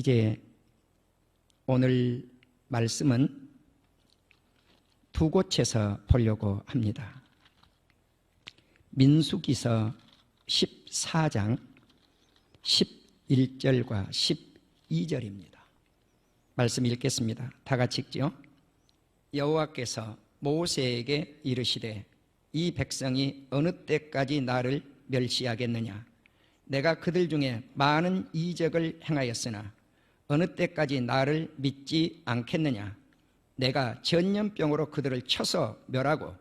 이제 오늘 말씀은 두 곳에서 보려고 합니다. 민수기서 14장 11절과 12절입니다. 말씀 읽겠습니다. 다 같이 읽죠. 여호와께서 모세에게 이르시되 이 백성이 어느 때까지 나를 멸시하겠느냐. 내가 그들 중에 많은 이적을 행하였으나 어느 때까지 나를 믿지 않겠느냐. 내가 전염병으로 그들을 쳐서 멸하고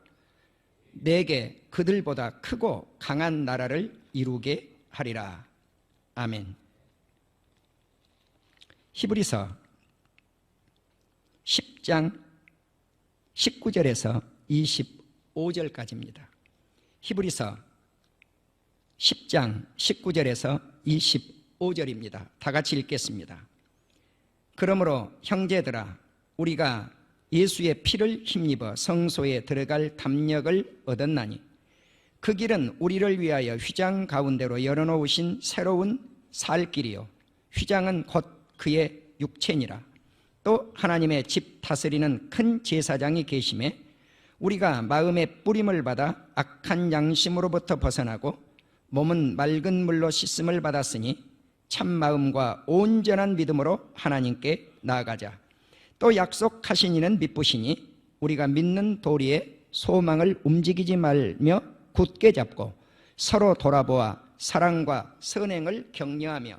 내게 그들보다 크고 강한 나라를 이루게 하리라. 아멘. 히브리서 10장 19절에서 25절까지입니다. 히브리서 10장 19절에서 25절입니다. 다 같이 읽겠습니다. 그러므로 형제들아, 우리가 예수의 피를 힘입어 성소에 들어갈 담력을 얻었나니 그 길은 우리를 위하여 휘장 가운데로 열어놓으신 새로운 살 길이요 휘장은 곧 그의 육체니라. 또 하나님의 집 다스리는 큰 제사장이 계심에 우리가 마음의 뿌림을 받아 악한 양심으로부터 벗어나고 몸은 맑은 물로 씻음을 받았으니 참마음과 온전한 믿음으로 하나님께 나아가자. 또 약속하신 이는 믿으시니 우리가 믿는 도리에 소망을 움직이지 말며 굳게 잡고 서로 돌아보아 사랑과 선행을 격려하며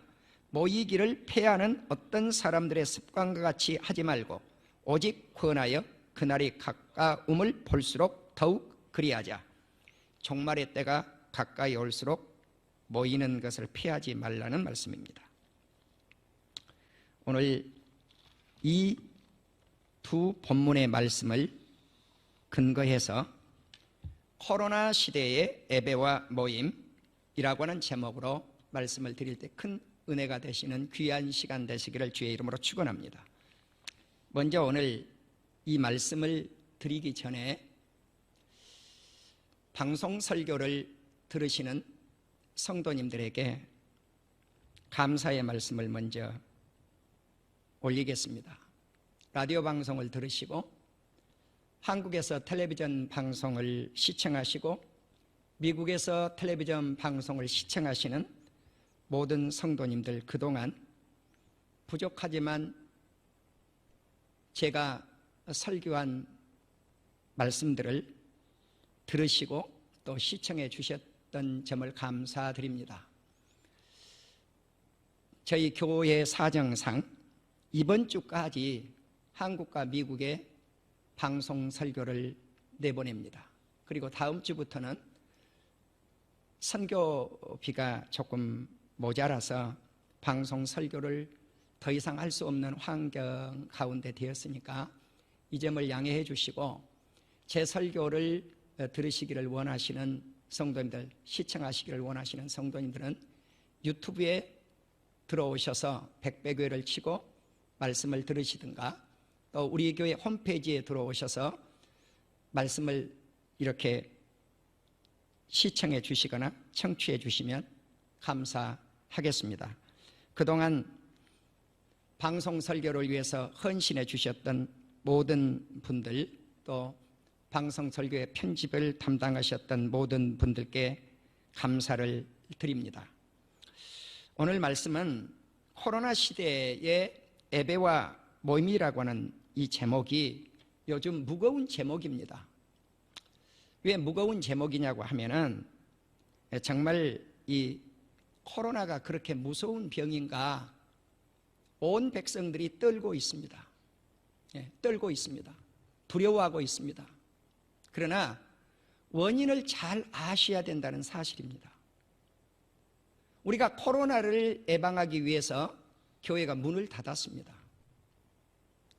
모이기를 패하는 어떤 사람들의 습관과 같이 하지 말고 오직 권하여 그날이 가까움을 볼수록 더욱 그리하자. 종말의 때가 가까이 올수록 모이는 것을 피하지 말라는 말씀입니다. 오늘 이 두 본문의 말씀을 근거해서 코로나 시대의 예배와 모임이라고 하는 제목으로 말씀을 드릴 때 큰 은혜가 되시는 귀한 시간 되시기를 주의 이름으로 축원합니다. 먼저 오늘 이 말씀을 드리기 전에 방송 설교를 들으시는 성도님들에게 감사의 말씀을 먼저 올리겠습니다. 라디오 방송을 들으시고 한국에서 텔레비전 방송을 시청하시고 미국에서 텔레비전 방송을 시청하시는 모든 성도님들, 그동안 부족하지만 제가 설교한 말씀들을 들으시고 또 시청해 주셨던 점을 감사드립니다. 저희 교회 사정상 이번 주까지 한국과 미국에 방송 설교를 내보냅니다. 그리고 다음 주부터는 선교비가 조금 모자라서 방송 설교를 더 이상 할 수 없는 환경 가운데 되었으니까 이 점을 양해해 주시고 제 설교를 들으시기를 원하시는 성도님들, 시청하시기를 원하시는 성도님들은 유튜브에 들어오셔서 백배교회를 치고 말씀을 들으시든가 또 우리 교회 홈페이지에 들어오셔서 말씀을 이렇게 시청해 주시거나 청취해 주시면 감사하겠습니다. 그동안 방송 설교를 위해서 헌신해 주셨던 모든 분들, 또 방송 설교의 편집을 담당하셨던 모든 분들께 감사를 드립니다. 오늘 말씀은 코로나 시대의 예배와 모임이라고 하는 이 제목이 요즘 무거운 제목입니다. 왜 무거운 제목이냐고 하면은 정말 이 코로나가 그렇게 무서운 병인가 온 백성들이 떨고 있습니다. 떨고 있습니다. 두려워하고 있습니다. 그러나 원인을 잘 아셔야 된다는 사실입니다. 우리가 코로나를 예방하기 위해서 교회가 문을 닫았습니다.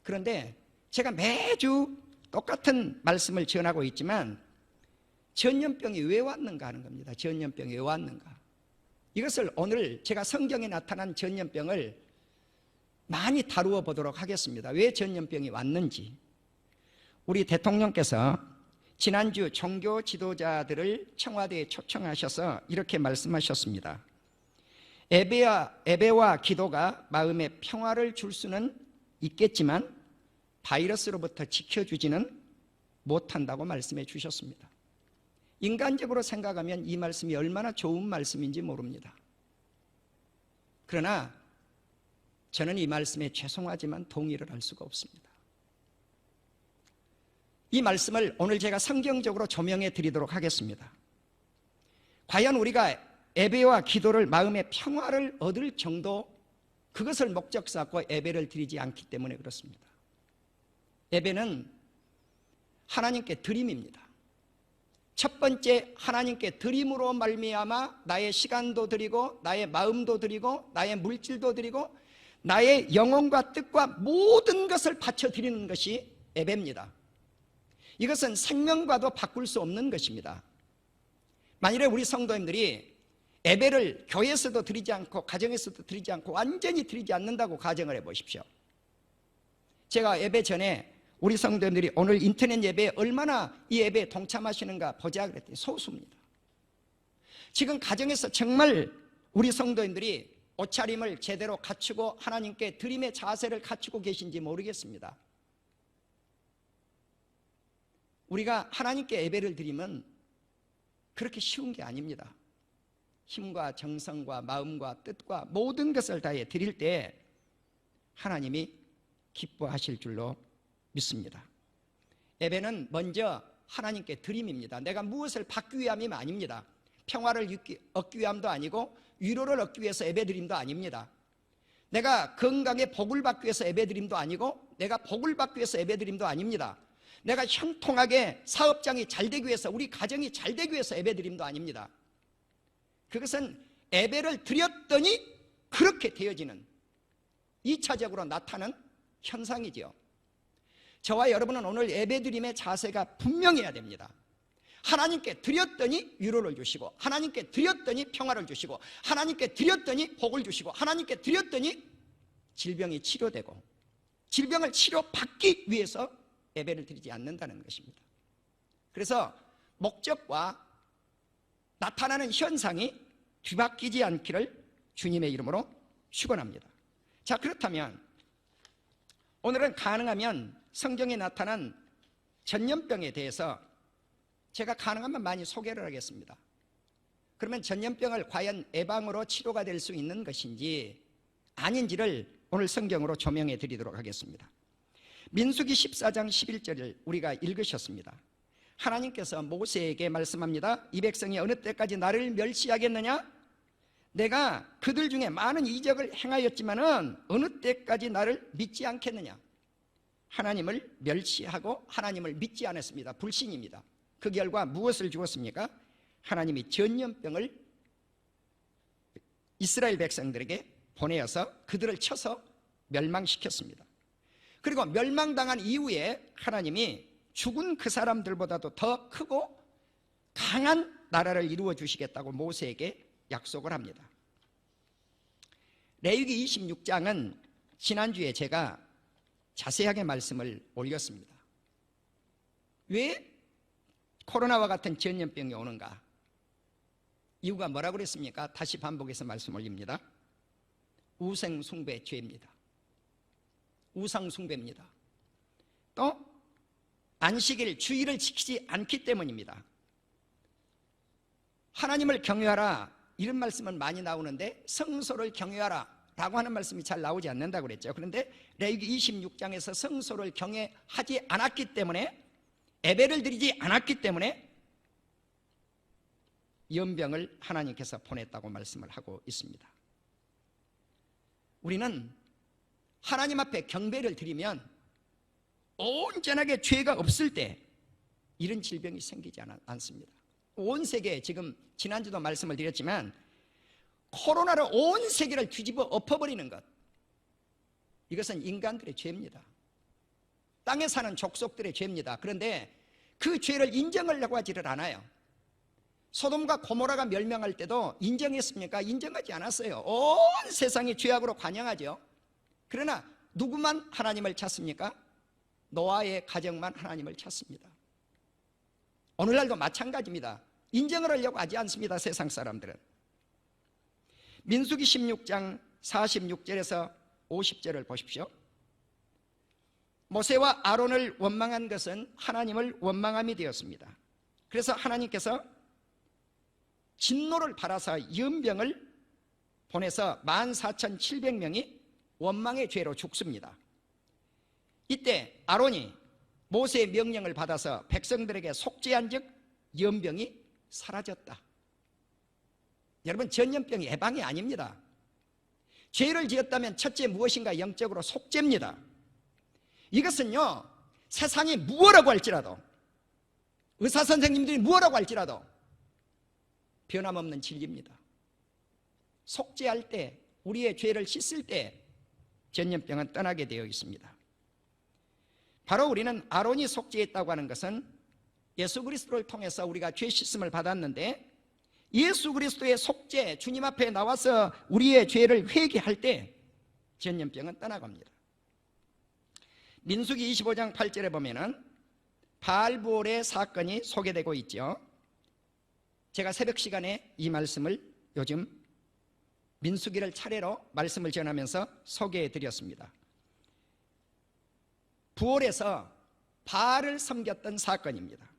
그런데 제가 매주 똑같은 말씀을 전하고 있지만 전염병이 왜 왔는가 하는 겁니다. 전염병이 왜 왔는가. 이것을 오늘 제가 성경에 나타난 전염병을 많이 다루어 보도록 하겠습니다. 왜 전염병이 왔는지. 우리 대통령께서 지난주 종교 지도자들을 청와대에 초청하셔서 이렇게 말씀하셨습니다. 예배와 기도가 마음에 평화를 줄 수는 있겠지만 바이러스로부터 지켜주지는 못한다고 말씀해 주셨습니다. 인간적으로 생각하면 이 말씀이 얼마나 좋은 말씀인지 모릅니다. 그러나 저는 이 말씀에 죄송하지만 동의를 할 수가 없습니다. 이 말씀을 오늘 제가 성경적으로 조명해 드리도록 하겠습니다. 과연 우리가 예배와 기도를 마음의 평화를 얻을 정도, 그것을 목적 삼고 예배를 드리지 않기 때문에 그렇습니다. 예배는 하나님께 드림입니다. 첫 번째, 하나님께 드림으로 말미암아 나의 시간도 드리고 나의 마음도 드리고 나의 물질도 드리고 나의 영혼과 뜻과 모든 것을 바쳐드리는 것이 예배입니다. 이것은 생명과도 바꿀 수 없는 것입니다. 만일에 우리 성도님들이 예배를 교회에서도 드리지 않고 가정에서도 드리지 않고 완전히 드리지 않는다고 가정을 해보십시오. 제가 예배 전에 우리 성도님들이 오늘 인터넷 예배에 얼마나 이 예배에 동참하시는가 보자 그랬더니 소수입니다. 지금 가정에서 정말 우리 성도님들이 옷차림을 제대로 갖추고 하나님께 드림의 자세를 갖추고 계신지 모르겠습니다. 우리가 하나님께 예배를 드리면 그렇게 쉬운 게 아닙니다. 힘과 정성과 마음과 뜻과 모든 것을 다해 드릴 때 하나님이 기뻐하실 줄로 믿습니다. 예배는 먼저 하나님께 드림입니다. 내가 무엇을 받기 위함이 아닙니다. 평화를 얻기 위함도 아니고 위로를 얻기 위해서 예배드림도 아닙니다. 내가 건강에 복을 받기 위해서 예배드림도 아니고 내가 복을 받기 위해서 예배드림도 아닙니다. 내가 형통하게 사업장이 잘 되기 위해서 우리 가정이 잘 되기 위해서 예배드림도 아닙니다. 그것은 예배를 드렸더니 그렇게 되어지는 2차적으로 나타나는 현상이죠. 저와 여러분은 오늘 예배드림의 자세가 분명해야 됩니다. 하나님께 드렸더니 위로를 주시고 하나님께 드렸더니 평화를 주시고 하나님께 드렸더니 복을 주시고 하나님께 드렸더니 질병이 치료되고 질병을 치료받기 위해서 예배를 드리지 않는다는 것입니다. 그래서 목적과 나타나는 현상이 뒤바뀌지 않기를 주님의 이름으로 축원합니다. 자, 그렇다면 오늘은 가능하면 성경에 나타난 전염병에 대해서 제가 가능하면 많이 소개를 하겠습니다. 그러면 전염병을 과연 예방으로 치료가 될 수 있는 것인지 아닌지를 오늘 성경으로 조명해 드리도록 하겠습니다. 민수기 14장 11절을 우리가 읽으셨습니다. 하나님께서 모세에게 말씀합니다. 이 백성이 어느 때까지 나를 멸시하겠느냐? 내가 그들 중에 많은 이적을 행하였지만은 어느 때까지 나를 믿지 않겠느냐? 하나님을 멸시하고 하나님을 믿지 않았습니다. 불신입니다. 그 결과 무엇을 주었습니까? 하나님이 전염병을 이스라엘 백성들에게 보내어서 그들을 쳐서 멸망시켰습니다. 그리고 멸망당한 이후에 하나님이 죽은 그 사람들보다도 더 크고 강한 나라를 이루어 주시겠다고 모세에게 약속을 합니다. 레위기 26장은 지난주에 제가 자세하게 말씀을 올렸습니다. 왜 코로나와 같은 전염병이 오는가? 이유가 뭐라고 그랬습니까? 다시 반복해서 말씀 올립니다. 우상숭배 죄입니다. 우상숭배입니다. 또 안식일 주일을 지키지 않기 때문입니다. 하나님을 경외하라 이런 말씀은 많이 나오는데 성소를 경외하라 라고 하는 말씀이 잘 나오지 않는다고 그랬죠. 그런데 레위기 26장에서 성소를 경외하지 않았기 때문에 예배를 드리지 않았기 때문에 연병을 하나님께서 보냈다고 말씀을 하고 있습니다. 우리는 하나님 앞에 경배를 드리면 온전하게 죄가 없을 때 이런 질병이 생기지 않습니다. 온 세계에 지금 지난주도 말씀을 드렸지만 코로나로 온 세계를 뒤집어 엎어버리는 것, 이것은 인간들의 죄입니다. 땅에 사는 족속들의 죄입니다. 그런데 그 죄를 인정하려고 하지를 않아요. 소돔과 고모라가 멸망할 때도 인정했습니까? 인정하지 않았어요. 온 세상이 죄악으로 관영하죠. 그러나 누구만 하나님을 찾습니까? 노아의 가정만 하나님을 찾습니다. 오늘날도 마찬가지입니다. 인정을 하려고 하지 않습니다. 세상 사람들은. 민수기 16장 46절에서 50절을 보십시오. 모세와 아론을 원망한 것은 하나님을 원망함이 되었습니다. 그래서 하나님께서 진노를 발하사 연병을 보내서 14,700명이 원망의 죄로 죽습니다. 이때 아론이 모세의 명령을 받아서 백성들에게 속죄한 즉 연병이 사라졌다. 여러분, 전염병이 예방이 아닙니다. 죄를 지었다면 첫째 무엇인가 영적으로 속죄입니다. 이것은요, 세상이 무엇라고 할지라도, 의사 선생님들이 무엇라고 할지라도 변함없는 진리입니다. 속죄할 때, 우리의 죄를 씻을 때 전염병은 떠나게 되어 있습니다. 바로 우리는 아론이 속죄했다고 하는 것은 예수 그리스도를 통해서 우리가 죄 씻음을 받았는데, 예수 그리스도의 속죄, 주님 앞에 나와서 우리의 죄를 회개할 때 전염병은 떠나갑니다. 민수기 25장 8절에 보면은 바알부올의 사건이 소개되고 있죠. 제가 새벽 시간에 이 말씀을 요즘 민수기를 차례로 말씀을 전하면서 소개해 드렸습니다. 부올에서 바알을 섬겼던 사건입니다.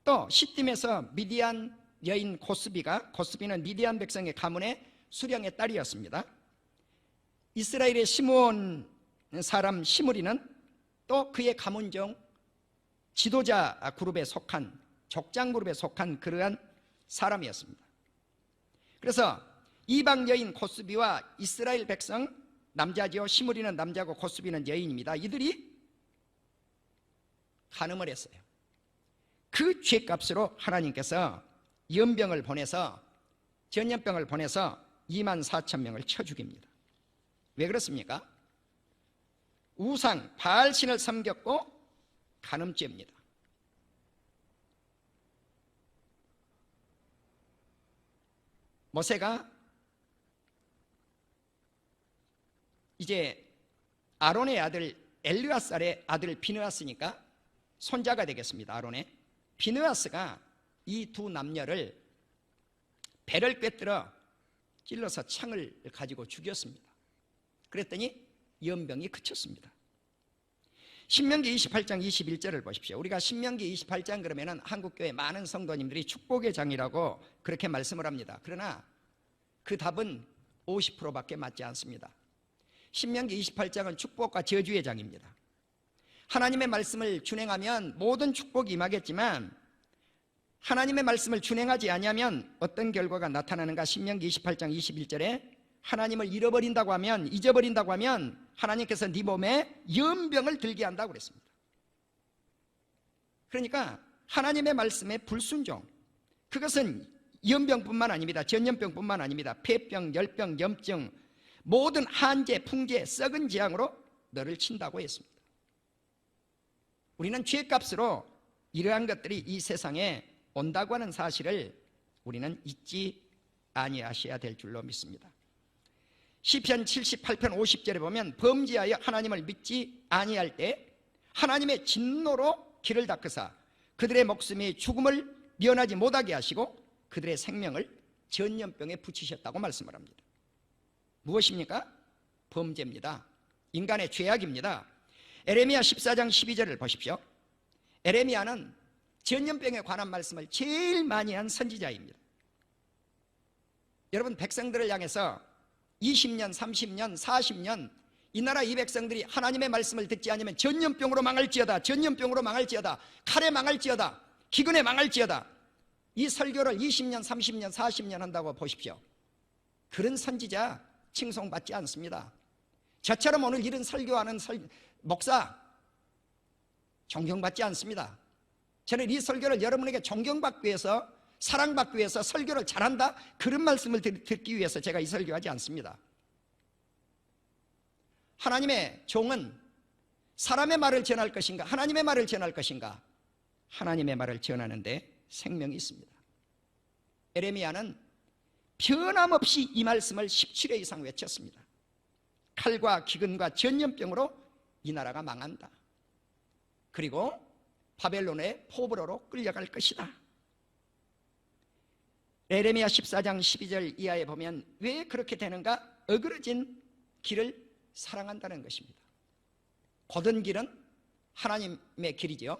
또 시딤에서 미디안 여인 고스비는 미디안 백성의 가문의 수령의 딸이었습니다. 이스라엘의 시므온 사람 시므리는 또 그의 가문 중 지도자 그룹에 속한, 족장 그룹에 속한 그러한 사람이었습니다. 그래서 이방 여인 고스비와 이스라엘 백성, 남자지요, 시므리는 남자고 고스비는 여인입니다. 이들이 간음을 했어요. 그 죄값으로 하나님께서 연병을 보내서, 전염병을 보내서 24,000명을 쳐 죽입니다. 왜 그렇습니까? 우상 바알신을 섬겼고 간음죄입니다. 모세가 이제 아론의 아들 엘르아살의 아들 비느하스니까 손자가 되겠습니다. 아론의 비느하스가 이 두 남녀를 배를 꿰뚫어 찔러서 창을 가지고 죽였습니다. 그랬더니 연병이 그쳤습니다. 신명기 28장 21절을 보십시오. 우리가 신명기 28장 그러면은 한국교회 많은 성도님들이 축복의 장이라고 그렇게 말씀을 합니다. 그러나 그 답은 50%밖에 맞지 않습니다. 신명기 28장은 축복과 저주의 장입니다. 하나님의 말씀을 준행하면 모든 축복이 임하겠지만, 하나님의 말씀을 준행하지 아니하면 어떤 결과가 나타나는가? 신명기 28장 21절에 하나님을 잊어버린다고 하면 하나님께서 네 몸에 연병을 들게 한다고 그랬습니다. 그러니까 하나님의 말씀에 불순종, 그것은 연병뿐만 아닙니다. 전염병뿐만 아닙니다. 폐병, 열병, 염증, 모든 한재, 풍재, 썩은 재앙으로 너를 친다고 했습니다. 우리는 죄값으로 이러한 것들이 이 세상에 온다고 하는 사실을 우리는 잊지 아니하셔야 될 줄로 믿습니다. 시편 78편 50절에 보면 범죄하여 하나님을 믿지 아니할 때 하나님의 진노로 길을 닦으사 그들의 목숨이 죽음을 면하지 못하게 하시고 그들의 생명을 전염병에 붙이셨다고 말씀을 합니다. 무엇입니까? 범죄입니다. 인간의 죄악입니다. 에레미야 14장 12절을 보십시오. 에레미야는 전염병에 관한 말씀을 제일 많이 한 선지자입니다. 여러분, 백성들을 향해서 20년, 30년, 40년 이 나라 이 백성들이 하나님의 말씀을 듣지 않으면 전염병으로 망할지어다, 전염병으로 망할지어다, 칼에 망할지어다, 기근에 망할지어다, 이 설교를 20년, 30년, 40년 한다고 보십시오. 그런 선지자 칭송받지 않습니다. 저처럼 오늘 이런 설교하는 목사 존경받지 않습니다. 저는 이 설교를 여러분에게 존경받기 위해서, 사랑받기 위해서, 설교를 잘한다 그런 말씀을 듣기 위해서 제가 이 설교하지 않습니다. 하나님의 종은 사람의 말을 전할 것인가, 하나님의 말을 전할 것인가? 하나님의 말을 전하는데 생명이 있습니다. 에레미야는 변함없이 이 말씀을 17회 이상 외쳤습니다. 칼과 기근과 전염병으로 이 나라가 망한다. 그리고 바벨론의 포로로 끌려갈 것이다. 에레미야 14장 12절 이하에 보면 왜 그렇게 되는가? 어그러진 길을 사랑한다는 것입니다. 곧은 길은 하나님의 길이죠.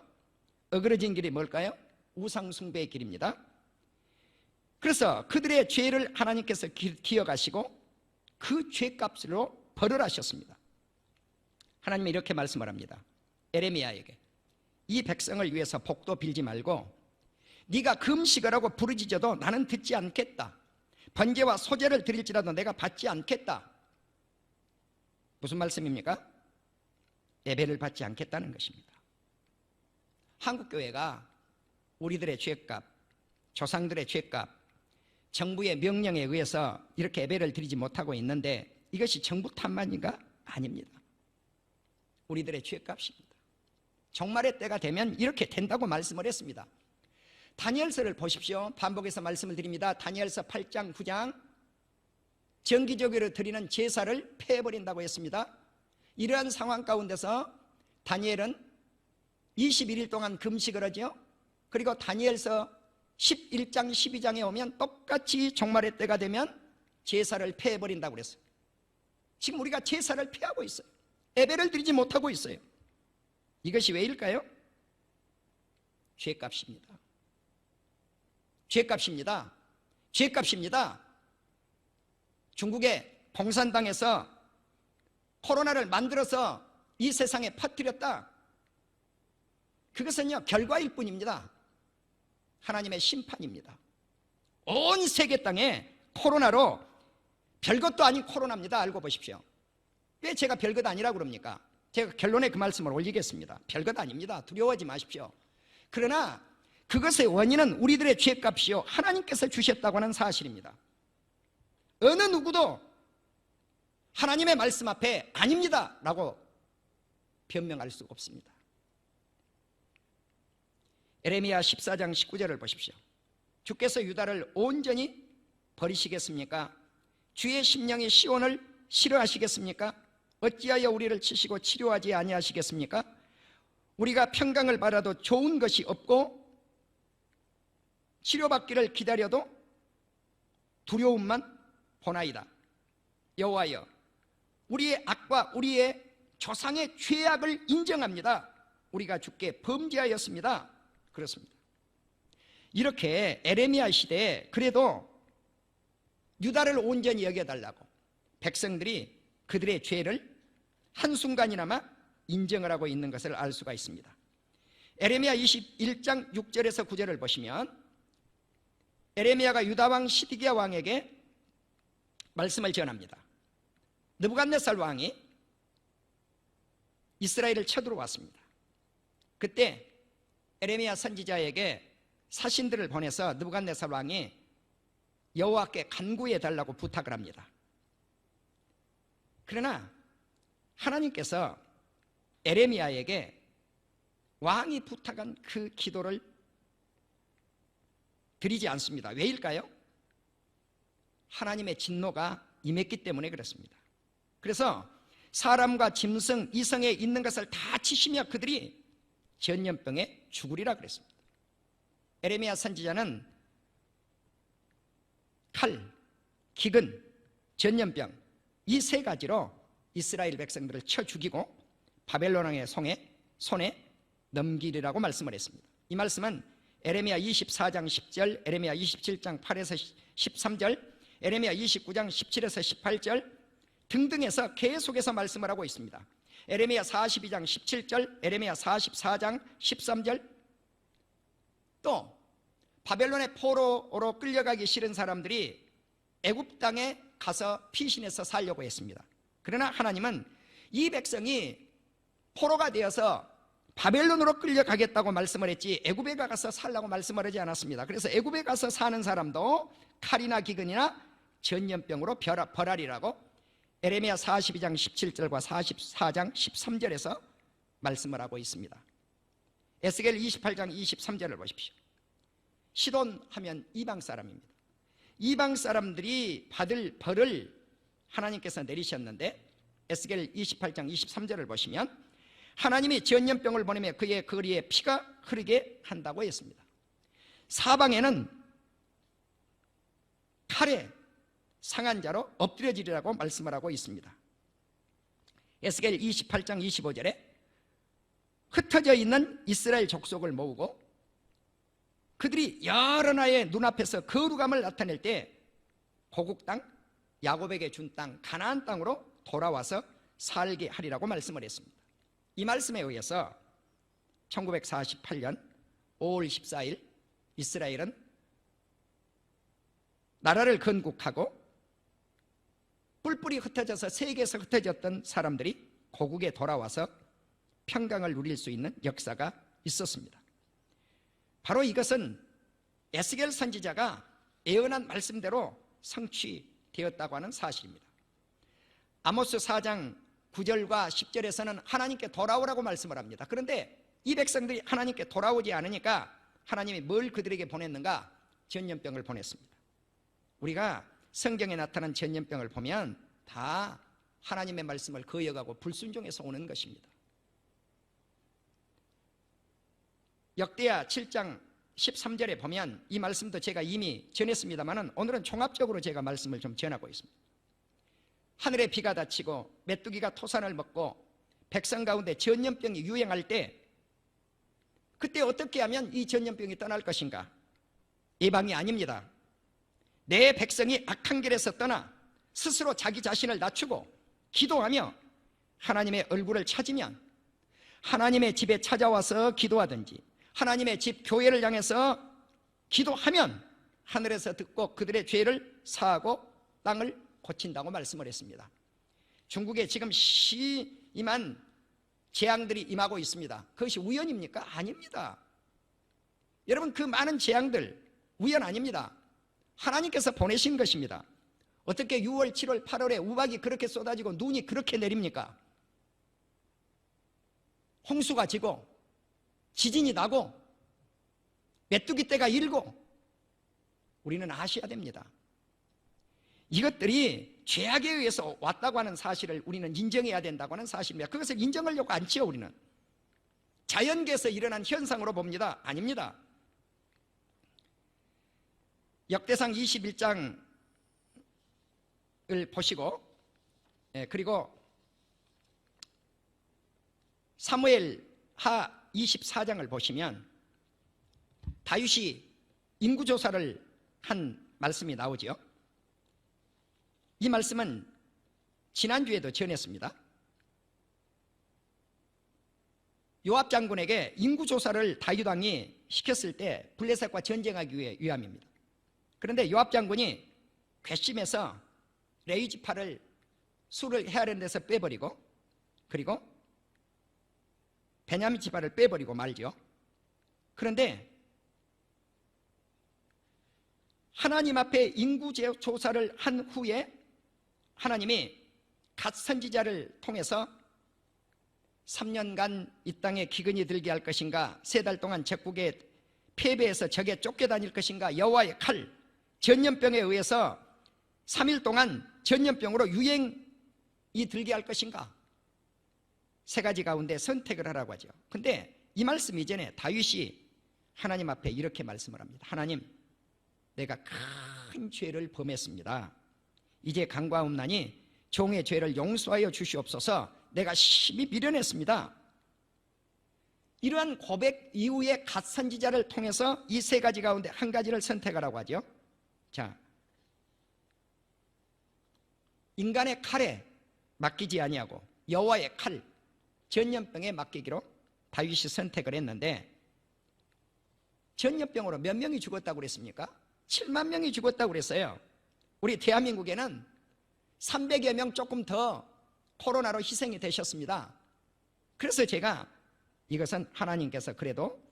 어그러진 길이 뭘까요? 우상 숭배의 길입니다. 그래서 그들의 죄를 하나님께서 기억하시고 그 죄값으로 벌을 하셨습니다. 하나님이 이렇게 말씀을 합니다. 에레미야에게 이 백성을 위해서 복도 빌지 말고 네가 금식을 하고 부르짖어도 나는 듣지 않겠다. 번제와 소제를 드릴지라도 내가 받지 않겠다. 무슨 말씀입니까? 예배를 받지 않겠다는 것입니다. 한국교회가 우리들의 죄값, 조상들의 죄값, 정부의 명령에 의해서 이렇게 예배를 드리지 못하고 있는데 이것이 정부 탓만인가? 아닙니다. 우리들의 죄값입니다. 종말의 때가 되면 이렇게 된다고 말씀을 했습니다. 다니엘서를 보십시오. 반복해서 말씀을 드립니다. 다니엘서 8장 9장 정기적으로 드리는 제사를 폐해버린다고 했습니다. 이러한 상황 가운데서 다니엘은 21일 동안 금식을 하죠. 그리고 다니엘서 11장 12장에 오면 똑같이 종말의 때가 되면 제사를 폐해버린다고 그랬어요. 지금 우리가 제사를 폐하고 있어요. 예배를 드리지 못하고 있어요. 이것이 왜일까요? 죄값입니다. 죄값입니다. 죄값입니다. 중국의 공산당에서 코로나를 만들어서 이 세상에 퍼뜨렸다. 그것은요 결과일 뿐입니다. 하나님의 심판입니다. 온 세계 땅에 코로나로 별것도 아닌 코로나입니다. 알고 보십시오. 왜 제가 별것 아니라고 그럽니까? 제가 결론에 그 말씀을 올리겠습니다. 별것 아닙니다. 두려워하지 마십시오. 그러나 그것의 원인은 우리들의 죄값이요 하나님께서 주셨다고 하는 사실입니다. 어느 누구도 하나님의 말씀 앞에 아닙니다 라고 변명할 수가 없습니다. 에레미야 14장 19절을 보십시오. 주께서 유다를 온전히 버리시겠습니까? 주의 심령이 시온을 싫어하시겠습니까? 어찌하여 우리를 치시고 치료하지 아니하시겠습니까? 우리가 평강을 받아도 좋은 것이 없고 치료받기를 기다려도 두려움만 보나이다. 여호와여, 우리의 악과 우리의 조상의 죄악을 인정합니다. 우리가 주께 범죄하였습니다. 그렇습니다. 이렇게 에레미야 시대에 그래도 유다를 온전히 여겨달라고 백성들이 그들의 죄를 한순간이나마 인정을 하고 있는 것을 알 수가 있습니다. 에레미야 21장 6절에서 9절을 보시면 에레미야가 유다왕 시드기야 왕에게 말씀을 전합니다. 느부갓네살 왕이 이스라엘을 쳐들어왔습니다. 그때 에레미야 선지자에게 사신들을 보내서 느부갓네살 왕이 여호와께 간구해 달라고 부탁을 합니다. 그러나 하나님께서 에레미야에게 왕이 부탁한 그 기도를 드리지 않습니다. 왜일까요? 하나님의 진노가 임했기 때문에 그렇습니다. 그래서 사람과 짐승, 이성에 있는 것을 다 치시며 그들이 전염병에 죽으리라 그랬습니다. 에레미야 선지자는 칼, 기근, 전염병 이 세 가지로 이스라엘 백성들을 쳐 죽이고 바벨론 왕의 손에 넘기리라고 말씀을 했습니다. 이 말씀은 에레미야 24장 10절, 에레미야 27장 8에서 13절, 에레미야 29장 17에서 18절 등등에서 계속해서 말씀을 하고 있습니다. 에레미야 42장 17절, 에레미야 44장 13절 또 바벨론의 포로로 끌려가기 싫은 사람들이 애굽 땅에 가서 피신해서 살려고 했습니다. 그러나 하나님은 이 백성이 포로가 되어서 바벨론으로 끌려가겠다고 말씀을 했지 애굽에 가서 살라고 말씀을 하지 않았습니다. 그래서 애굽에 가서 사는 사람도 칼이나 기근이나 전염병으로 벌하리라고 에레미야 42장 17절과 44장 13절에서 말씀을 하고 있습니다. 에스겔 28장 23절을 보십시오. 시돈 하면 이방 사람입니다. 이방 사람들이 받을 벌을 하나님께서 내리셨는데 에스겔 28장 23절을 보시면 하나님이 전염병을 보내며 그의 거리에 피가 흐르게 한다고 했습니다. 사방에는 칼에 상한 자로 엎드려지리라고 말씀을 하고 있습니다. 에스겔 28장 25절에 흩어져 있는 이스라엘 족속을 모으고 그들이 여러 나라의 눈앞에서 거룩함을 나타낼 때 고국 땅, 야곱에게 준 땅, 가나안 땅으로 돌아와서 살게 하리라고 말씀을 했습니다. 이 말씀에 의해서 1948년 5월 14일 이스라엘은 나라를 건국하고 뿔뿔이 흩어져서 세계에서 흩어졌던 사람들이 고국에 돌아와서 평강을 누릴 수 있는 역사가 있었습니다. 바로 이것은 에스겔 선지자가 예언한 말씀대로 성취되었다고 하는 사실입니다. 아모스 4장 9절과 10절에서는 하나님께 돌아오라고 말씀을 합니다. 그런데 이 백성들이 하나님께 돌아오지 않으니까 하나님이 뭘 그들에게 보냈는가? 전염병을 보냈습니다. 우리가 성경에 나타난 전염병을 보면 다 하나님의 말씀을 거역하고 불순종해서 오는 것입니다. 역대하 7장 13절에 보면 이 말씀도 제가 이미 전했습니다만 오늘은 종합적으로 제가 말씀을 좀 전하고 있습니다. 하늘에 비가 닫히고 메뚜기가 토산을 먹고 백성 가운데 전염병이 유행할 때 그때 어떻게 하면 이 전염병이 떠날 것인가? 예방이 아닙니다. 내 백성이 악한 길에서 떠나 스스로 자기 자신을 낮추고 기도하며 하나님의 얼굴을 찾으면 하나님의 집에 찾아와서 기도하든지 하나님의 집 교회를 향해서 기도하면 하늘에서 듣고 그들의 죄를 사하고 땅을 고친다고 말씀을 했습니다. 중국에 지금 심한 재앙들이 임하고 있습니다. 그것이 우연입니까? 아닙니다. 여러분, 그 많은 재앙들 우연 아닙니다. 하나님께서 보내신 것입니다. 어떻게 6월, 7월, 8월에 우박이 그렇게 쏟아지고 눈이 그렇게 내립니까? 홍수가 지고 지진이 나고 메뚜기 떼가 일고 우리는 아셔야 됩니다. 이것들이 죄악에 의해서 왔다고 하는 사실을 우리는 인정해야 된다고 하는 사실입니다. 그것을 인정하려고 않지요. 우리는 자연계에서 일어난 현상으로 봅니다. 아닙니다. 역대상 21장을 보시고 그리고 사무엘하 24장을 보시면 다윗이 인구조사를 한 말씀이 나오죠. 이 말씀은 지난주에도 전했습니다. 요압 장군에게 인구조사를 다윗 왕이 시켰을 때 블레셋과 전쟁하기 위함입니다. 그런데 요압 장군이 괘씸해서 레위 지파를 수를 헤아리는 데서 빼버리고 그리고 베냐민 지파를 빼버리고 말죠. 그런데 하나님 앞에 인구조사를 한 후에 하나님이 갓 선지자를 통해서 3년간 이 땅에 기근이 들게 할 것인가, 3달 동안 적국에 패배해서 적에 쫓겨다닐 것인가, 여호와의 칼, 전염병에 의해서 3일 동안 전염병으로 유행이 들게 할 것인가, 3가지 가운데 선택을 하라고 하죠. 근데 이 말씀 이전에 다윗이 하나님 앞에 이렇게 말씀을 합니다. 하나님, 내가 큰 죄를 범했습니다. 이제 간과하옵나니 종의 죄를 용서하여 주시옵소서. 내가 심히 미련했습니다. 이러한 고백 이후에 갓 선지자를 통해서 이 3가지 가운데 한 가지를 선택하라고 하죠. 자, 인간의 칼에 맡기지 아니하고 여호와의 칼, 전염병에 맡기기로 다윗이 선택을 했는데 전염병으로 몇 명이 죽었다고 그랬습니까? 7만 명이 죽었다고 그랬어요. 우리 대한민국에는 300여 명 조금 더 코로나로 희생이 되셨습니다. 그래서 제가 이것은 하나님께서 그래도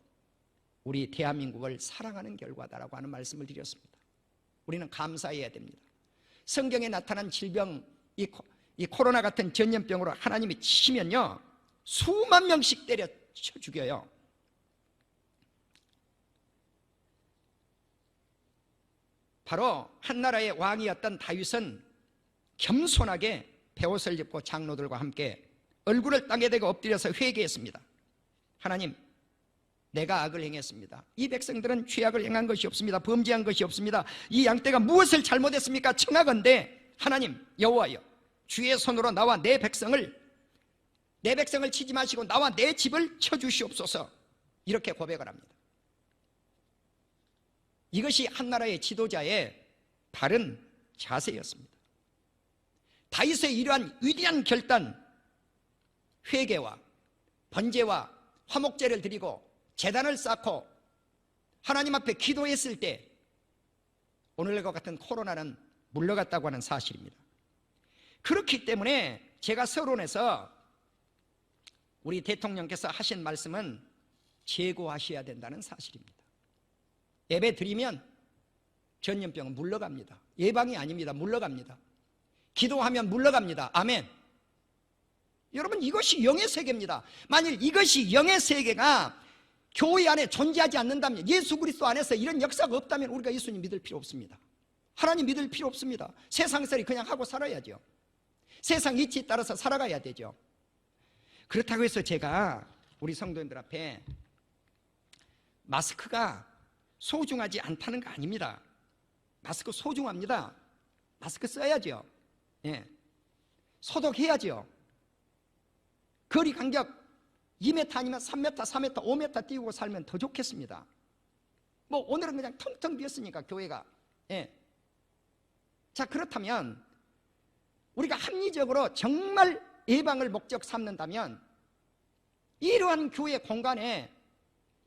우리 대한민국을 사랑하는 결과다라고 하는 말씀을 드렸습니다. 우리는 감사해야 됩니다. 성경에 나타난 질병, 이 코로나 같은 전염병으로 하나님이 치면요 수만 명씩 때려 쳐 죽여요. 바로 한나라의 왕이었던 다윗은 겸손하게 베옷을 입고 장로들과 함께 얼굴을 땅에 대고 엎드려서 회개했습니다. 하나님, 내가 악을 행했습니다. 이 백성들은 죄악을 행한 것이 없습니다. 범죄한 것이 없습니다. 이 양떼가 무엇을 잘못했습니까? 청하건대 하나님 여호와여, 주의 손으로 나와 내 백성을 치지 마시고 나와 내 집을 쳐주시옵소서. 이렇게 고백을 합니다. 이것이 한 나라의 지도자의 바른 자세였습니다. 다윗의 이러한 위대한 결단, 회개와 번제와 화목제를 드리고 제단을 쌓고 하나님 앞에 기도했을 때 오늘과 같은 코로나는 물러갔다고 하는 사실입니다. 그렇기 때문에 제가 서론에서 우리 대통령께서 하신 말씀은 제고하셔야 된다는 사실입니다. 예배 드리면 전염병은 물러갑니다. 예방이 아닙니다. 물러갑니다. 기도하면 물러갑니다. 아멘. 여러분, 이것이 영의 세계입니다. 만일 이것이 영의 세계가 교회 안에 존재하지 않는다면, 예수 그리스도 안에서 이런 역사가 없다면 우리가 예수님 믿을 필요 없습니다. 하나님 믿을 필요 없습니다. 세상살이 그냥 하고 살아야죠. 세상 이치에 따라서 살아가야 되죠. 그렇다고 해서 제가 우리 성도님들 앞에 마스크가 소중하지 않다는 거 아닙니다. 마스크 소중합니다. 마스크 써야죠. 예. 소독해야죠. 거리 간격 2m 아니면 3m, 4m, 5m 띄우고 살면 더 좋겠습니다. 뭐 오늘은 그냥 텅텅 비었으니까 교회가. 예. 자, 그렇다면 우리가 합리적으로 정말 예방을 목적 삼는다면 이러한 교회 공간에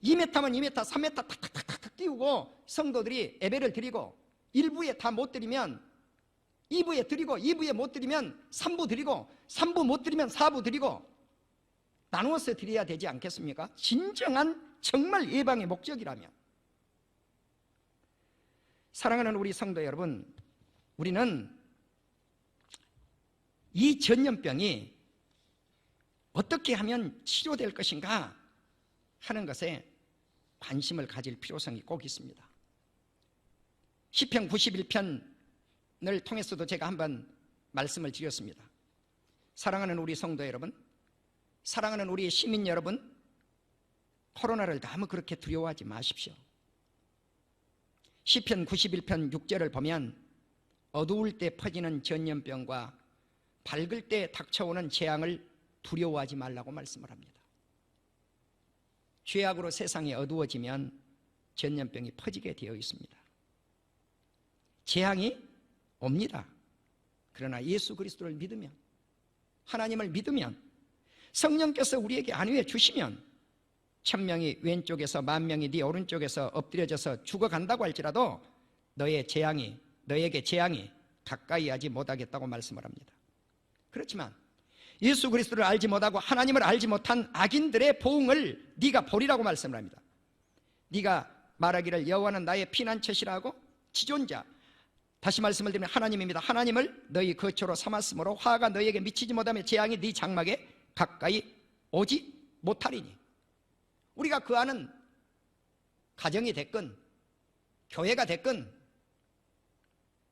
2m면 2m, 3m 탁탁탁탁 띄우고 성도들이 예배를 드리고 1부에 다 못 드리면 2부에 드리고 2부에 못 드리면 3부 드리고 3부 못 드리면 4부 드리고 나누어서 드려야 되지 않겠습니까? 진정한 정말 예방의 목적이라면. 사랑하는 우리 성도 여러분, 우리는 이 전염병이 어떻게 하면 치료될 것인가 하는 것에 관심을 가질 필요성이 꼭 있습니다. 시편 91편을 통해서도 제가 한번 말씀을 드렸습니다. 사랑하는 우리 성도 여러분, 사랑하는 우리 시민 여러분, 코로나를 너무 그렇게 두려워하지 마십시오. 시편 91편 6절을 보면 어두울 때 퍼지는 전염병과 밝을 때 닥쳐오는 재앙을 두려워하지 말라고 말씀을 합니다. 죄악으로 세상이 어두워지면 전염병이 퍼지게 되어 있습니다. 재앙이 옵니다. 그러나 예수 그리스도를 믿으면, 하나님을 믿으면, 성령께서 우리에게 안위해 주시면 1000명이 왼쪽에서 10,000명이 네 오른쪽에서 엎드려져서 죽어간다고 할지라도 너에게 재앙이 가까이 하지 못하겠다고 말씀을 합니다. 그렇지만 예수 그리스도를 알지 못하고 하나님을 알지 못한 악인들의 보응을 네가 보리라고 말씀을 합니다. 네가 말하기를 여호와는 나의 피난처시라 하고 지존자, 다시 말씀을 드리면 하나님입니다. 하나님을 너희 거처로 삼았으므로 화가 너희에게 미치지 못하며 재앙이 네 장막에 가까이 오지 못하리니. 우리가 그 안은 가정이 됐건 교회가 됐건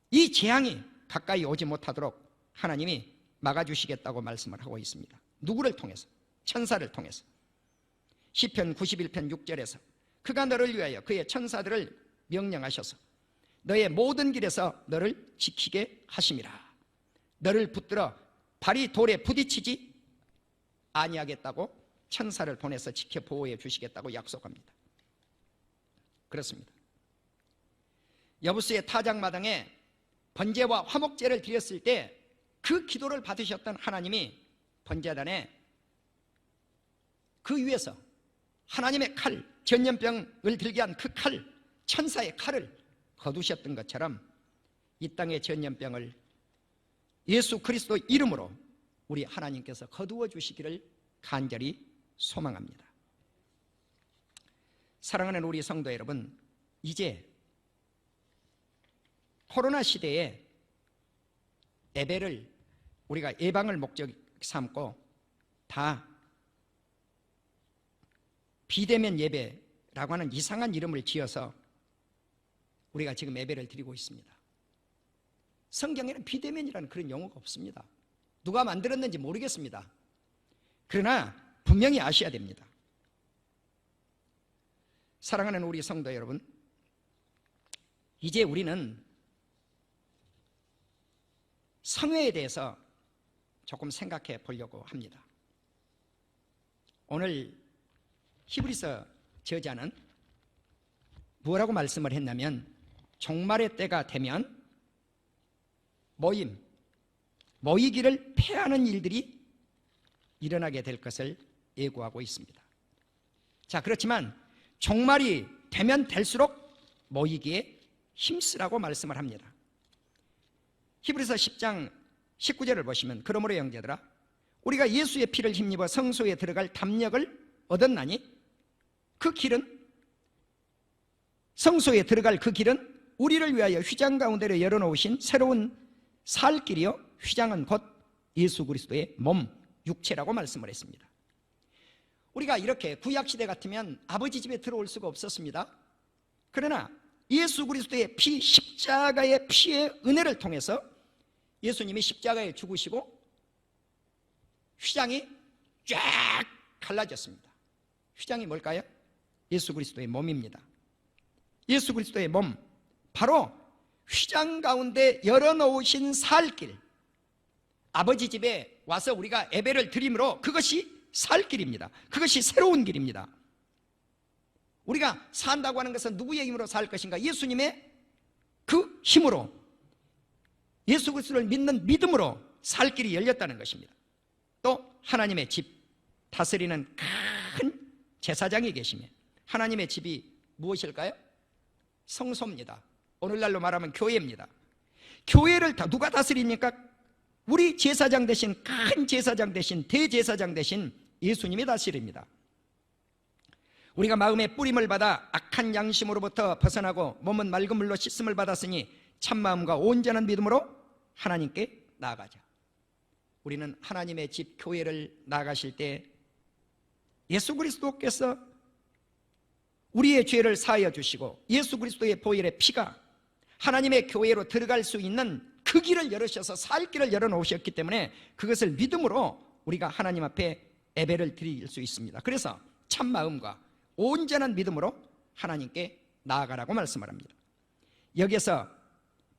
이 재앙이 가까이 오지 못하도록 하나님이 막아주시겠다고 말씀을 하고 있습니다. 누구를 통해서? 천사를 통해서. 시편 91편 6절에서 그가 너를 위하여 그의 천사들을 명령하셔서 너의 모든 길에서 너를 지키게 하심이라. 너를 붙들어 발이 돌에 부딪히지 아니하겠다고 천사를 보내서 지켜 보호해 주시겠다고 약속합니다. 그렇습니다. 여부수의 타작마당에 번제와 화목제를 드렸을 때 그 기도를 받으셨던 하나님이 번제단에 그 위에서 하나님의 칼, 전염병을 들게 한 그 칼, 천사의 칼을 거두셨던 것처럼 이 땅의 전염병을 예수 그리스도 이름으로 우리 하나님께서 거두어 주시기를 간절히 소망합니다. 사랑하는 우리 성도 여러분, 이제 코로나 시대에 예배를 우리가 예방을 목적 삼고 다 비대면 예배라고 하는 이상한 이름을 지어서 우리가 지금 예배를 드리고 있습니다. 성경에는 비대면이라는 그런 용어가 없습니다. 누가 만들었는지 모르겠습니다. 그러나 분명히 아셔야 됩니다. 사랑하는 우리 성도 여러분, 이제 우리는 성회에 대해서 조금 생각해 보려고 합니다. 오늘 히브리서 저자는 뭐라고 말씀을 했냐면, 종말의 때가 되면 모이기를 패하는 일들이 일어나게 될 것을 예고하고 있습니다. 자, 그렇지만 종말이 되면 될수록 모이기에 힘쓰라고 말씀을 합니다. 히브리서 10장 19절을 보시면, 그러므로 형제들아 우리가 예수의 피를 힘입어 성소에 들어갈 담력을 얻었나니 그 길은, 성소에 들어갈 그 길은 우리를 위하여 휘장 가운데로 열어놓으신 새로운 살 길이요, 휘장은 곧 예수 그리스도의 몸, 육체라고 말씀을 했습니다. 우리가 이렇게 구약시대 같으면 아버지 집에 들어올 수가 없었습니다. 그러나 예수 그리스도의 피, 십자가의 피의 은혜를 통해서 예수님이 십자가에 죽으시고 휘장이 쫙 갈라졌습니다. 휘장이 뭘까요? 예수 그리스도의 몸입니다. 예수 그리스도의 몸, 바로 휘장 가운데 열어놓으신 살길, 아버지 집에 와서 우리가 예배를 드림으로 그것이 살길입니다. 그것이 새로운 길입니다. 우리가 산다고 하는 것은 누구의 힘으로 살 것인가? 예수님의 그 힘으로, 예수 그리스도를 믿는 믿음으로 살 길이 열렸다는 것입니다. 또 하나님의 집 다스리는 큰 제사장이 계시며, 하나님의 집이 무엇일까요? 성소입니다. 오늘날로 말하면 교회입니다. 교회를 누가 다스립니까? 우리 제사장 대신, 큰 제사장 대신, 대제사장 대신 예수님이 다스립니다. 우리가 마음의 뿌림을 받아 악한 양심으로부터 벗어나고 몸은 맑은 물로 씻음을 받았으니 참마음과 온전한 믿음으로 하나님께 나아가자. 우리는 하나님의 집 교회를 나아가실 때 예수 그리스도께서 우리의 죄를 사하여 주시고 예수 그리스도의 보혈의 피가 하나님의 교회로 들어갈 수 있는 그 길을 열으셔서 살 길을 열어놓으셨기 때문에 그것을 믿음으로 우리가 하나님 앞에 예배를 드릴 수 있습니다. 그래서 참마음과 온전한 믿음으로 하나님께 나아가라고 말씀을 합니다. 여기에서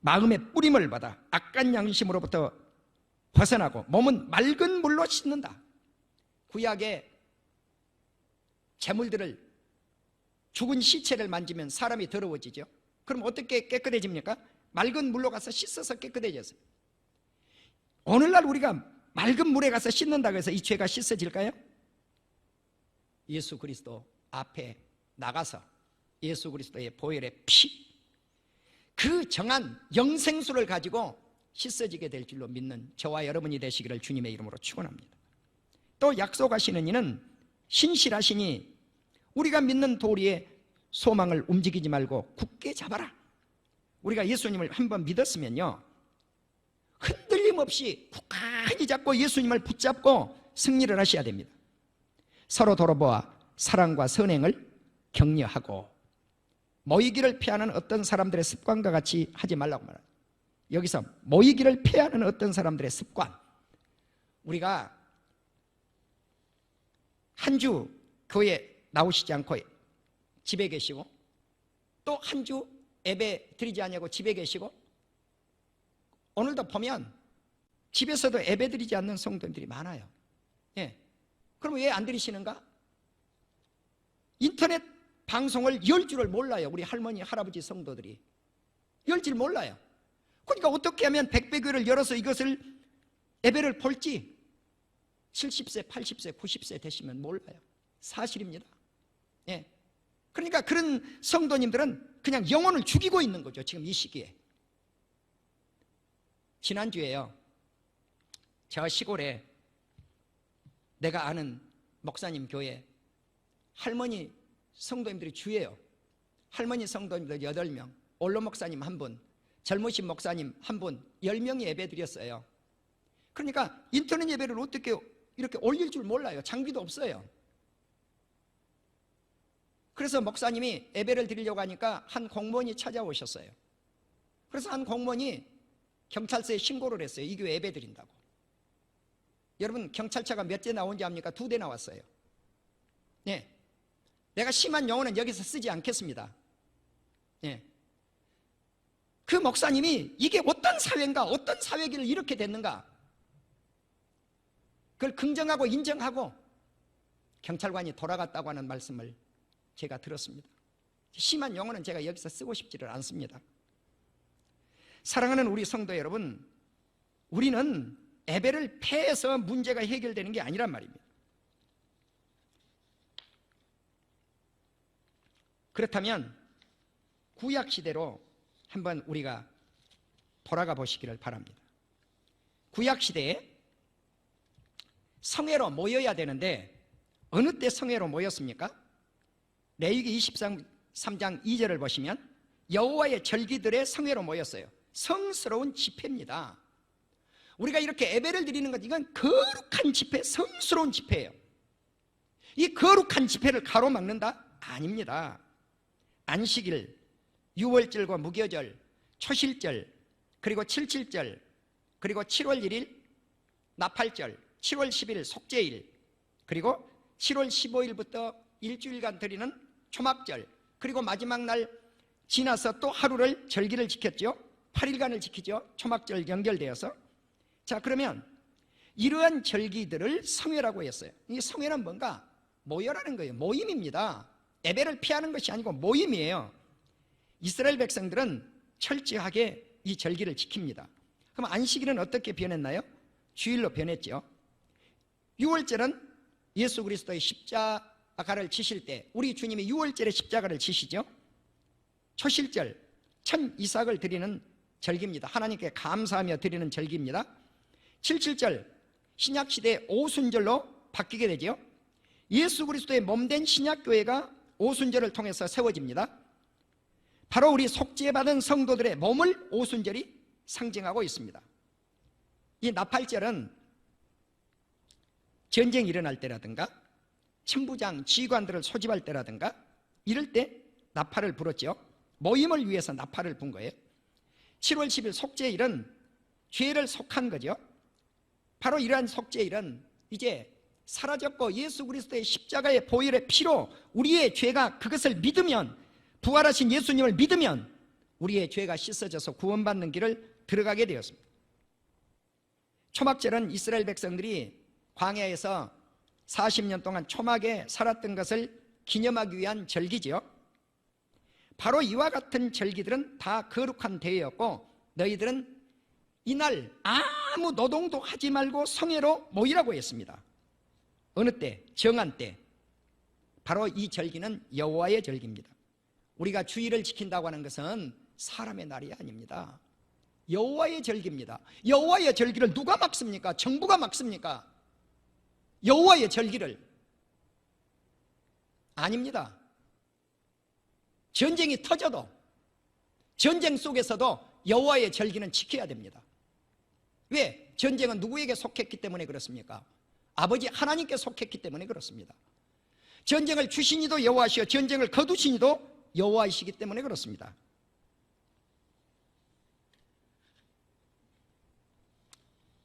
마음의 뿌림을 받아 악한 양심으로부터 벗어나고 몸은 맑은 물로 씻는다. 구약의 제물들을, 죽은 시체를 만지면 사람이 더러워지죠. 그럼 어떻게 깨끗해집니까? 맑은 물로 가서 씻어서 깨끗해졌어요. 오늘날 우리가 맑은 물에 가서 씻는다고 해서 이 죄가 씻어질까요? 예수 그리스도 앞에 나가서 예수 그리스도의 보혈의 피, 그 정한 영생수를 가지고 씻어지게 될 줄로 믿는 저와 여러분이 되시기를 주님의 이름으로 축원합니다. 또 약속하시는 이는 신실하시니 우리가 믿는 도리에 소망을 움직이지 말고 굳게 잡아라. 우리가 예수님을 한번 믿었으면요, 흔들림 없이 굳건히 잡고 예수님을 붙잡고 승리를 하셔야 됩니다. 서로 돌아보아 사랑과 선행을 격려하고 모이기를 피하는 어떤 사람들의 습관과 같이 하지 말라고 말합니다. 여기서 모이기를 피하는 어떤 사람들의 습관, 우리가 한 주 교회 나오시지 않고 집에 계시고 또 한 주 예배 드리지 않냐고 집에 계시고, 오늘도 보면 집에서도 예배 드리지 않는 성도들이 많아요. 예. 그럼 왜 안 드리시는가? 인터넷 방송을 열 줄을 몰라요. 우리 할머니, 할아버지 성도들이 열 줄 몰라요. 그러니까 어떻게 하면 백배교회를 열어서 이것을 예배를 볼지 70세, 80세, 90세 되시면 몰라요. 사실입니다. 예. 그러니까 그런 성도님들은 그냥 영혼을 죽이고 있는 거죠. 지금 이 시기에. 지난주에요, 저 시골에 내가 아는 목사님 교회 할머니 성도님들이 주예요. 할머니 성도님들 8명, 올로 목사님 1분, 젊으신 목사님 1분, 10명이 예배 드렸어요. 그러니까 인터넷 예배를 어떻게 이렇게 올릴 줄 몰라요. 장비도 없어요. 그래서 목사님이 예배를 드리려고 하니까 한 공무원이 찾아오셨어요. 그래서 한 공무원이 경찰서에 신고를 했어요. 이 교회 예배 드린다고. 여러분, 경찰차가 몇 대 나온지 압니까? 2대 나왔어요. 네. 내가 심한 용어는 여기서 쓰지 않겠습니다. 예. 그 목사님이 이게 어떤 사회인가, 어떤 사회길을 이렇게 됐는가, 그걸 긍정하고 인정하고 경찰관이 돌아갔다고 하는 말씀을 제가 들었습니다. 심한 용어는 제가 여기서 쓰고 싶지를 않습니다. 사랑하는 우리 성도 여러분, 우리는 예배를 폐해서 문제가 해결되는 게 아니란 말입니다. 그렇다면 구약시대로 한번 우리가 돌아가 보시기를 바랍니다. 구약시대에 성회로 모여야 되는데 어느 때 성회로 모였습니까? 레위기 23장 2절을 보시면 여호와의 절기들의 성회로 모였어요. 성스러운 집회입니다. 우리가 이렇게 예배를 드리는 것, 이건 거룩한 집회, 성스러운 집회예요. 이 거룩한 집회를 가로막는다? 아닙니다. 안식일, 유월절과 무교절, 초실절, 그리고 칠칠절, 그리고 7월 1일 나팔절, 7월 10일 속죄일, 그리고 7월 15일부터 일주일간 드리는 초막절, 그리고 마지막 날 지나서 또 하루를 절기를 지켰죠. 8일간을 지키죠. 초막절 연결되어서. 자, 그러면 이러한 절기들을 성회라고 했어요. 이 성회는 뭔가? 모여라는 거예요. 모임입니다. 예배를 피하는 것이 아니고 모임이에요. 이스라엘 백성들은 철저하게 이 절기를 지킵니다. 그럼 안식일은 어떻게 변했나요? 주일로 변했죠. 유월절은 예수 그리스도의 십자가를 지실 때 우리 주님이 유월절에 십자가를 지시죠. 초실절, 천 이삭을 드리는 절기입니다. 하나님께 감사하며 드리는 절기입니다. 칠칠절, 신약시대의 오순절로 바뀌게 되죠. 예수 그리스도의 몸된 신약교회가 오순절을 통해서 세워집니다. 바로 우리 속죄받은 성도들의 몸을 오순절이 상징하고 있습니다. 이 나팔절은 전쟁이 일어날 때라든가 천부장, 지휘관들을 소집할 때라든가 이럴 때 나팔을 불었죠. 모임을 위해서 나팔을 분 거예요. 7월 10일 속죄일은 죄를 속한 거죠. 바로 이러한 속죄일은 이제 사라졌고 예수 그리스도의 십자가의 보혈의 피로 우리의 죄가, 그것을 믿으면, 부활하신 예수님을 믿으면 우리의 죄가 씻어져서 구원받는 길을 들어가게 되었습니다. 초막절은 이스라엘 백성들이 광야에서 40년 동안 초막에 살았던 것을 기념하기 위한 절기지요. 바로 이와 같은 절기들은 다 거룩한 대회였고, 너희들은 이날 아무 노동도 하지 말고 성회로 모이라고 했습니다. 어느 때? 정한 때. 바로 이 절기는 여호와의 절기입니다. 우리가 주일을 지킨다고 하는 것은 사람의 날이 아닙니다. 여호와의 절기입니다. 여호와의 절기를 누가 막습니까? 정부가 막습니까? 여호와의 절기를. 아닙니다. 전쟁이 터져도, 전쟁 속에서도 여호와의 절기는 지켜야 됩니다. 왜? 전쟁은 누구에게 속했기 때문에 그렇습니까? 아버지 하나님께 속했기 때문에 그렇습니다. 전쟁을 주신 이도 여호와시요 전쟁을 거두신 이도 여호와이시기 때문에 그렇습니다.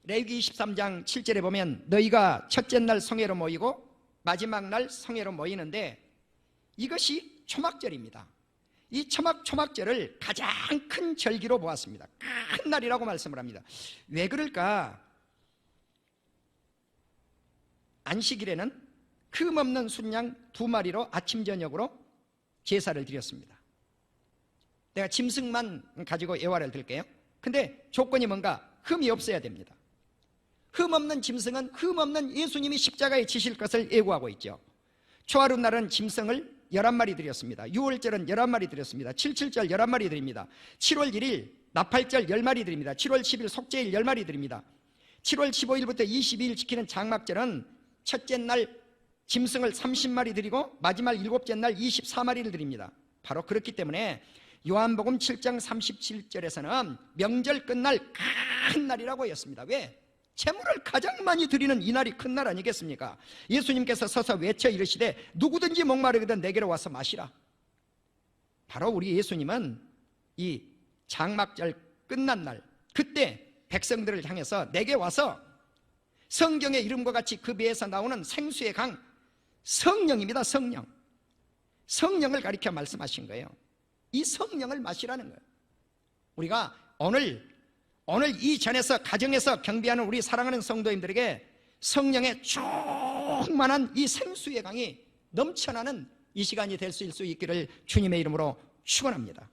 레위기 23장 7절에 보면 너희가 첫째 날 성회로 모이고 마지막 날 성회로 모이는데 이것이 초막절입니다. 이 초막절을 가장 큰 절기로 보았습니다. 큰 날이라고 말씀을 합니다. 왜 그럴까? 안식일에는 흠없는 순양 2마리로 아침 저녁으로 제사를 드렸습니다. 내가 짐승만 가지고 예화를 들게요. 근데 조건이 뭔가? 흠이 없어야 됩니다. 흠없는 짐승은 흠없는 예수님이 십자가에 지실 것을 예고하고 있죠. 초하루 날은 짐승을 11마리 드렸습니다. 6월절은 11마리 드렸습니다. 7.7절 11마리 드립니다. 7월 1일 나팔절 10마리 드립니다. 7월 10일 속죄일 10마리 드립니다. 7월 15일부터 22일 지키는 장막절은 첫째 날 짐승을 30마리 드리고 마지막 일곱째 날 24마리를 드립니다. 바로 그렇기 때문에 요한복음 7장 37절에서는 명절 끝날 큰 날이라고 했습니다. 왜? 제물을 가장 많이 드리는 이 날이 큰 날 아니겠습니까? 예수님께서 서서 외쳐 이르시되 누구든지 목마르거든 내게로 와서 마시라. 바로 우리 예수님은 이 장막절 끝난 날, 그때 백성들을 향해서 내게 와서 성경의 이름과 같이 그 배에서 나오는 생수의 강 성령입니다. 성령. 성령을 가리켜 말씀하신 거예요. 이 성령을 마시라는 거예요. 우리가 오늘 이 전에서 가정에서 경배하는 우리 사랑하는 성도님들에게 성령의 충만한 이 생수의 강이 넘쳐나는 이 시간이 될 수 있기를 주님의 이름으로 축원합니다.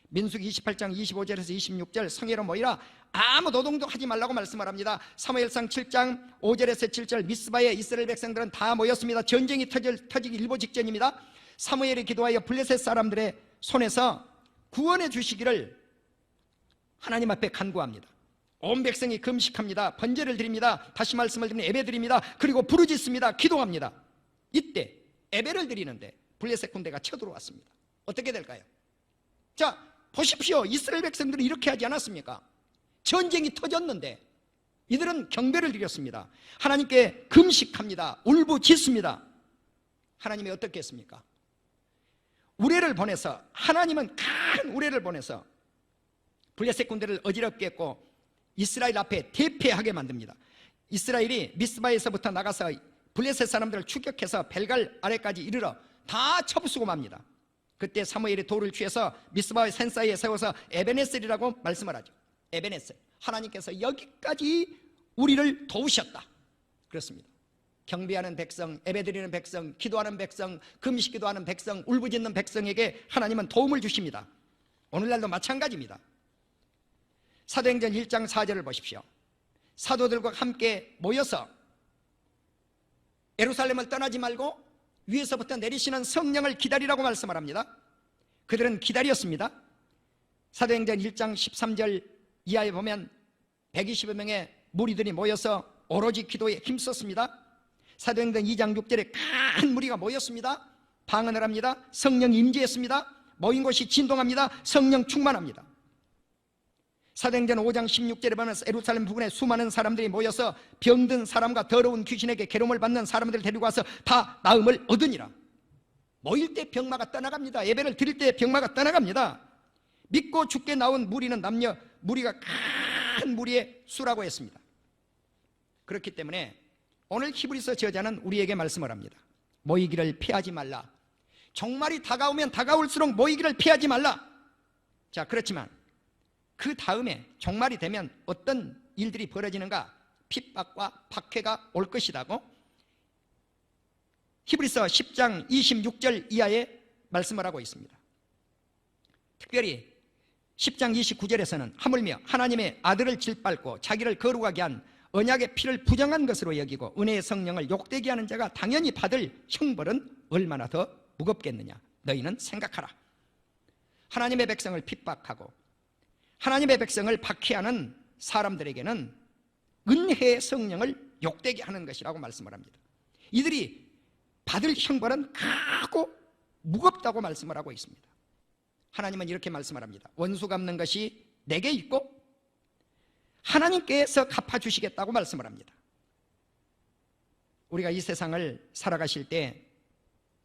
민수기 28장 25절에서 26절 성회로 모이라 아무 노동도 하지 말라고 말씀을 합니다. 사무엘상 7장 5절에서 7절 미스바에 이스라엘 백성들은 다 모였습니다. 전쟁이 터지기 일보 직전입니다. 사무엘이 기도하여 블레셋 사람들의 손에서 구원해 주시기를 하나님 앞에 간구합니다. 온 백성이 금식합니다. 번제를 드립니다. 다시 말씀을 드리면 예배 드립니다. 그리고 부르짖습니다. 기도합니다. 이때 예배를 드리는데 블레셋 군대가 쳐들어왔습니다. 어떻게 될까요? 자, 보십시오. 이스라엘 백성들은 이렇게 하지 않았습니까? 전쟁이 터졌는데 이들은 경배를 드렸습니다. 하나님께 금식합니다. 울부짖습니다. 하나님이 어떻게 했습니까? 우레를 보내서, 하나님은 큰 우레를 보내서 블레셋 군대를 어지럽게 했고 이스라엘 앞에 대패하게 만듭니다. 이스라엘이 미스바에서부터 나가서 블레셋 사람들을 추격해서 벨갈 아래까지 이르러 다 쳐부수고 맙니다. 그때 사무엘이 돌을 취해서 미스바의 산 사이에 세워서 에베네셀이라고 말씀을 하죠. 에베네셀, 하나님께서 여기까지 우리를 도우셨다, 그렇습니다. 경배하는 백성, 예배드리는 백성, 기도하는 백성, 금식기도하는 백성, 울부짖는 백성에게 하나님은 도움을 주십니다. 오늘날도 마찬가지입니다. 사도행전 1장 4절을 보십시오. 사도들과 함께 모여서 예루살렘을 떠나지 말고 위에서부터 내리시는 성령을 기다리라고 말씀을 합니다. 그들은 기다렸습니다. 사도행전 1장 13절 이하에 보면 120여 명의 무리들이 모여서 오로지 기도에 힘썼습니다. 사도행전 2장 6절에 큰 무리가 모였습니다. 방언을 합니다. 성령 임재했습니다. 모인 곳이 진동합니다. 성령 충만합니다. 사도행전 5장 16절에 보면 예루살렘 부근에 수많은 사람들이 모여서 병든 사람과 더러운 귀신에게 괴로움을 받는 사람들을 데리고 와서 다 나음을 얻으니라. 모일 때 병마가 떠나갑니다. 예배를 드릴 때 병마가 떠나갑니다. 믿고 죽게 나온 무리는 남녀 무리가 큰 무리의 수라고 했습니다. 그렇기 때문에 오늘 히브리서 저자는 우리에게 말씀을 합니다. 모이기를 피하지 말라. 종말이 다가오면 다가올수록 모이기를 피하지 말라. 자, 그렇지만 그 다음에 종말이 되면 어떤 일들이 벌어지는가? 핍박과 박해가 올 것이라고 히브리서 10장 26절 이하에 말씀을 하고 있습니다. 특별히 10장 29절에서는 하물며 하나님의 아들을 짓밟고 자기를 거룩하게 한 언약의 피를 부정한 것으로 여기고 은혜의 성령을 욕되게 하는 자가 당연히 받을 형벌은 얼마나 더 무겁겠느냐. 너희는 생각하라. 하나님의 백성을 핍박하고 하나님의 백성을 박해하는 사람들에게는 은혜의 성령을 욕되게 하는 것이라고 말씀을 합니다. 이들이 받을 형벌은 크고 무겁다고 말씀을 하고 있습니다. 하나님은 이렇게 말씀을 합니다. 원수 갚는 것이 내게 있고 하나님께서 갚아주시겠다고 말씀을 합니다. 우리가 이 세상을 살아가실 때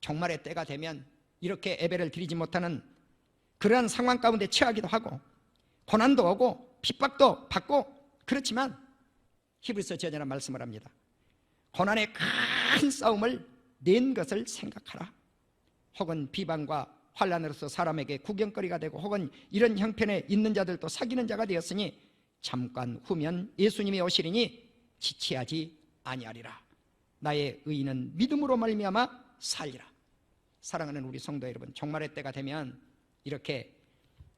종말의 때가 되면 이렇게 예배를 드리지 못하는 그러한 상황 가운데 처하기도 하고 고난도 오고 핍박도 받고, 그렇지만 히브리서 저자는 말씀을 합니다. 고난의 큰 싸움을 낸 것을 생각하라. 혹은 비방과 환난으로서 사람에게 구경거리가 되고 혹은 이런 형편에 있는 자들도 사귀는 자가 되었으니 잠깐 후면 예수님이 오시리니 지체하지 아니하리라. 나의 의인은 믿음으로 말미암아 살리라. 사랑하는 우리 성도 여러분, 종말의 때가 되면 이렇게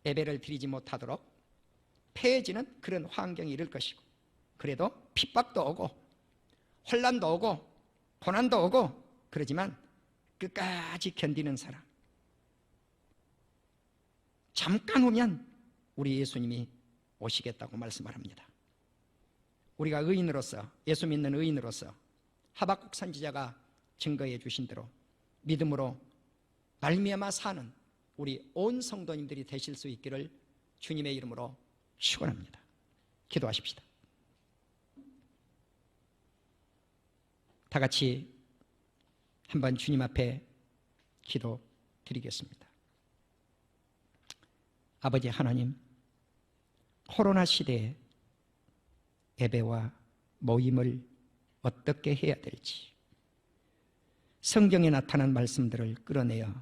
예배를 드리지 못하도록 패해지는 그런 환경이 이를 것이고, 그래도 핍박도 오고 혼란도 오고 고난도 오고 그러지만 끝까지 견디는 사람, 잠깐 후면 우리 예수님이 오시겠다고 말씀을 합니다. 우리가 의인으로서, 예수 믿는 의인으로서 하박국 선지자가 증거해 주신 대로 믿음으로 말미암아 사는 우리 온 성도님들이 되실 수 있기를 주님의 이름으로 축원합니다. 기도하십시다. 다 같이 한번 주님 앞에 기도드리겠습니다. 아버지 하나님, 코로나 시대에 예배와 모임을 어떻게 해야 될지 성경에 나타난 말씀들을 끌어내어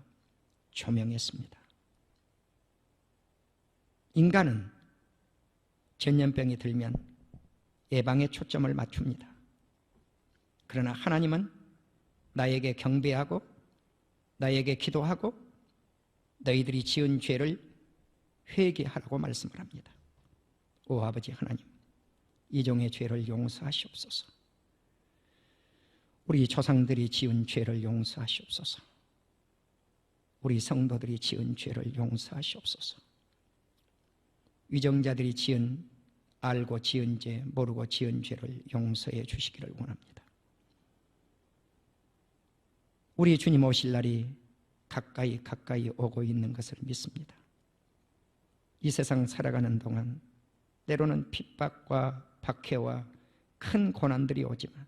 조명했습니다. 인간은 전염병이 들면 예방에 초점을 맞춥니다. 그러나 하나님은 나에게 경배하고 나에게 기도하고 너희들이 지은 죄를 회개하라고 말씀을 합니다. 오 아버지 하나님, 이 종의 죄를 용서하시옵소서. 우리 조상들이 지은 죄를 용서하시옵소서. 우리 성도들이 지은 죄를 용서하시옵소서. 위정자들이 알고 지은 죄, 모르고 지은 죄를 용서해 주시기를 원합니다. 우리 주님 오실 날이 가까이 오고 있는 것을 믿습니다. 이 세상 살아가는 동안 때로는 핍박과 박해와 큰 고난들이 오지만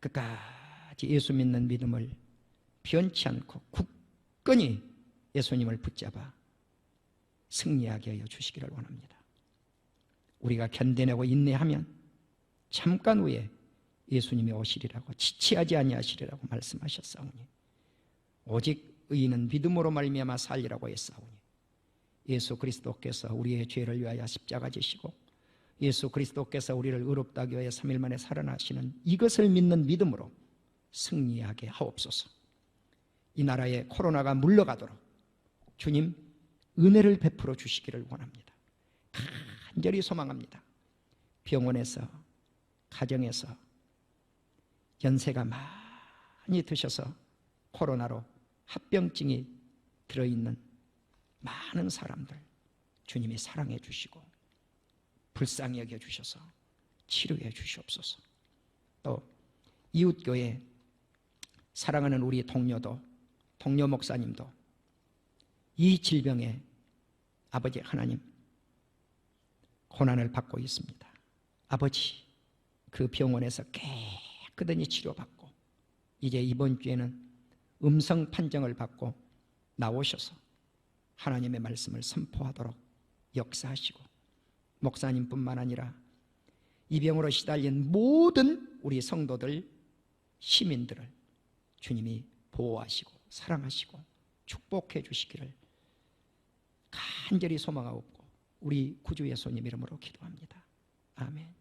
끝까지 예수 믿는 믿음을 변치 않고 굳건히 예수님을 붙잡아 승리하게 하여 주시기를 원합니다. 우리가 견뎌내고 인내하면 잠깐 후에 예수님이 오시리라고, 지체하지 아니하시리라고 말씀하셨사오니 오직 의인은 믿음으로 말미암아 살리라고 했사오니 예수 그리스도께서 우리의 죄를 위하여 십자가 지시고 예수 그리스도께서 우리를 의롭다 하기 위해 3일 만에 살아나시는 이것을 믿는 믿음으로 승리하게 하옵소서. 이 나라에 코로나가 물러가도록 주님 은혜를 베풀어 주시기를 원합니다. 간절히 소망합니다. 병원에서, 가정에서 연세가 많이 드셔서 코로나로 합병증이 들어있는 많은 사람들 주님이 사랑해 주시고 불쌍히 여겨 주셔서 치료해 주시옵소서. 또 이웃교회 사랑하는 우리 동료 목사님도 이 질병에 아버지 하나님 고난을 받고 있습니다. 아버지, 그 병원에서 깨끗이 치료받고 이제 이번 주에는 음성 판정을 받고 나오셔서 하나님의 말씀을 선포하도록 역사하시고 목사님뿐만 아니라 이 병으로 시달린 모든 우리 성도들, 시민들을 주님이 보호하시고 사랑하시고 축복해 주시기를 간절히 소망하옵고 우리 구주 예수님 이름으로 기도합니다. 아멘.